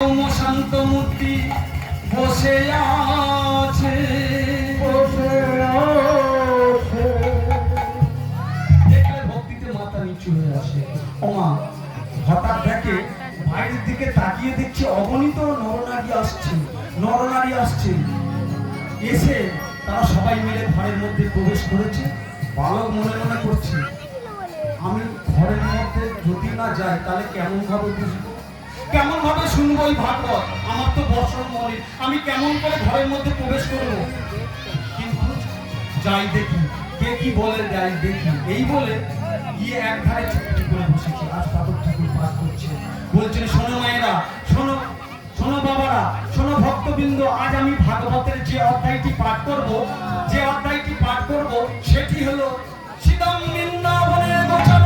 শান্ত মূর্তি বসে আছে, দেখলে ভক্তিতে মাথা নিচু হয়ে আসে। ওমা হঠাৎ দেখে বাইরের দিকে তাকিয়ে দেখছে অগণিত নরনারী আসছে। এসে তারা সবাই মিলে ঘরের মধ্যে প্রবেশ করেছে। বালক মনে মনে করছে, আমি ঘরের মধ্যে যদি না যাই তাহলে কেমন ভাবে বুঝবো, কেমন ভাবে শুনবো এই ভাগবত? আমার তো বর্ষণ মনে, আমি কেমন করে ঘরের মধ্যে প্রবেশ করবো? কিন্তু যাই দেখি কে কি বলে, যাই দেখি এই বলে গিয়ে এক ধারে চুপটি করে বসেছে। আজ পাঠক ঠাকুর পাঠ করছে, বলছেন, শোনো মায়েরা, শোনো শোনো বাবারা, শোনো ভক্তবৃন্দ, আজ আমি ভাগবতের যে অধ্যায়টি পাঠ করব সেটি হলো সীতাম বৃন্দাবনে গোচর